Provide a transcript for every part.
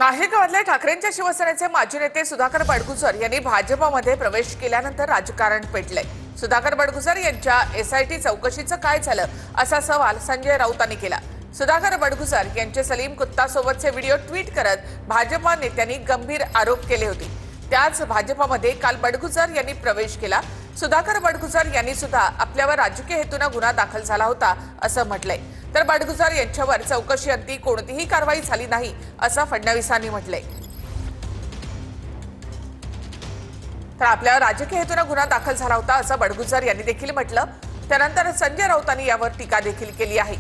नाशिकमधले ठाकरेंच्या शिवसेनेचे माजी नेते सुधाकर बडगुजर यांनी भाजपमध्ये प्रवेश केल्यानंतर राजकारण पेटलंय। सुधाकर बडगुजर यांच्या एसआयटी चौकशीचं काय झालं असा सवाल संजय राऊतांनी केला। सुधाकर बडगुजर यांचे सलीम कुत्ता सोबतचे व्हिडिओ ट्विट करत भाजपा नेत्यांनी गंभीर आरोप केले होते। त्याच भाजपमध्ये काल बडगुजर यांनी प्रवेश केला। सुधाकर बडगुजर यांनी सुद्धा आपल्यावर राजकीय हेतूने गुन्हा दाखल झाला होता असं म्हटलंय। तर बडगुजर यांच्यावर चौकशीअंती कोणतीही कारवाई झाली नाही असं फडणवीसांनी म्हटलंय। तर आपल्यावर राजकीय हेतूने गुन्हा दाखल झाला होता असं बडगुजर यांनी देखील म्हटलं। त्यानंतर संजय राऊतांनी यावर टीका देखील केली आहे।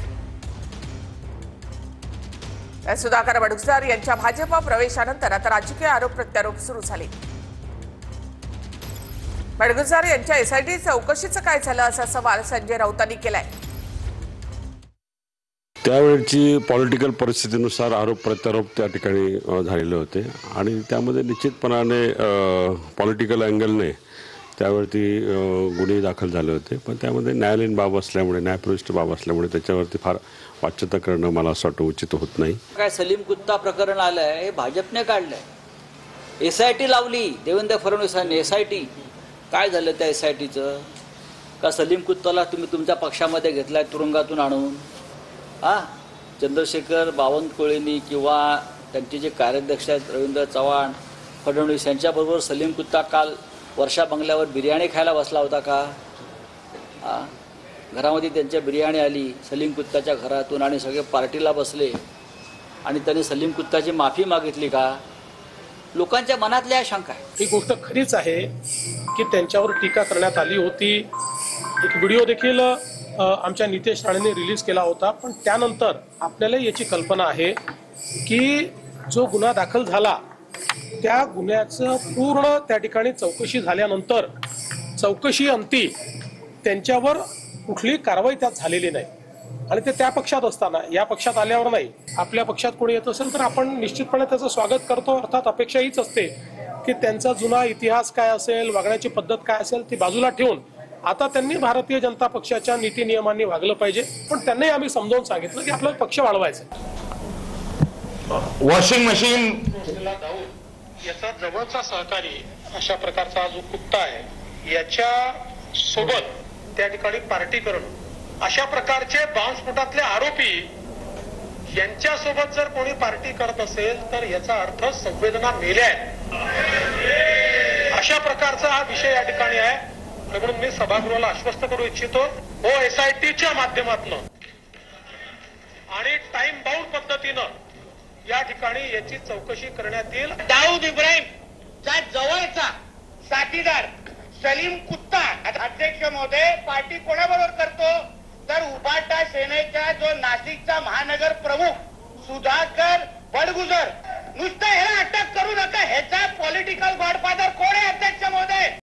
सुधाकर बडगुजर यांच्या भाजप प्रवेशानंतर आता राजकीय आरोप प्रत्यारोप सुरू झाले। बडगुजर यांच्या एसआयटी चौकशीचं काय झालं असा सवाल संजय राऊतांनी केलाय। त्यावेळची पॉलिटिकल परिस्थितीनुसार आरोप प्रत्यारोप त्या ठिकाणी झालेले होते आणि त्यामध्ये निश्चितपणाने पॉलिटिकल अँगलने त्यावरती गुन्हे दाखल झाले होते। पण त्यामध्ये न्यायालयीन बाब असल्यामुळे न्यायप्रविष्ट बाब असल्यामुळे त्याच्यावरती फार वाच्यता करणं मला असं वाटतं उचित होत नाही। काय सलीम कुत्ता प्रकरण आलंय हे भाजपने काढलंय। एसआयटी लावली देवेंद्र फडणवीसांनी। एसआयटी काय झालं त्या एसआयटीचं? का सलीम कुत्ताला तुम्ही तुमच्या पक्षामध्ये घेतलाय तुरुंगातून आणून? चंद्रशेखर बावनकुळेंनी किंवा त्यांचे जे कार्याध्यक्ष आहेत रवींद्र चव्हाण फडणवीस यांच्याबरोबर सलीम कुत्ता काल वर्षा बंगल्यावर बिर्याणी खायला बसला होता का? घरामध्ये त्यांच्या बिर्याणी आली सलीम कुत्ताच्या घरातून आणि सगळे पार्टीला बसले आणि त्यांनी सलीम कुत्ताची माफी मागितली का? लोकांच्या मनातल्या या शंका आहे। ही गोष्ट खरीच आहे की त्यांच्यावर टीका करण्यात आली होती। एक व्हिडिओ देखील आमच्या नितेश राणेंनी रिलीज केला होता। पण त्यानंतर आपल्याला याची कल्पना आहे की जो गुन्हा दाखल झाला त्या गुन्ह्याचं पूर्ण त्या ठिकाणी चौकशी झाल्यानंतर चौकशी अंती त्यांच्यावर कुठलीही कारवाई त्यात झालेली नाही आणि ते त्या पक्षात असताना या पक्षात आल्यावर नाही। आपल्या पक्षात कोणी येत असेल तर आपण निश्चितपणे त्याचं स्वागत करतो। अर्थात अपेक्षा हीच असते की त्यांचा जुना इतिहास काय असेल वागण्याची पद्धत काय असेल ती बाजूला ठेवून आता त्यांनी भारतीय जनता पक्षाच्या नीती नियमांनी वागलं पाहिजे। पण त्यांनाही आम्ही समजावून सांगितलं की आपला पक्ष वाढवायचा। वॉशिंग मशीन याचा जवळचा सहकारी अशा प्रकारचा जो कुत्ता आहे याच्या सोबत त्या ठिकाणी पार्टी करणं अशा प्रकारचे बॉम्बस्फोटातले आरोपी यांच्यासोबत जर कोणी पार्टी करत असेल तर याचा अर्थ संवेदना मेल्या आहेत अशा प्रकारचा हा विषय या ठिकाणी आहे। म्हणून मी सभागृहाला आश्वस्त करू इच्छितो हो एसआयटीच्या माध्यमातून आणि टाइम बाउंड पद्धतीनं या ठिकाणी याची चौकशी करण्यात येईल। दाऊद इब्राहिमचा जवळचा साथीदार सलीम कुत्ता अध्यक्ष महोदय पार्टी कोणाबरोबर करतो तर उबाटा सेनेचा जो नाशिकचा महानगर प्रमुख सुधाकर बडगुजर। नुसतं ह्याला अटक करू नका, ह्याचा पॉलिटिकल गॉडफादर कोण आहे अध्यक्ष महोदय?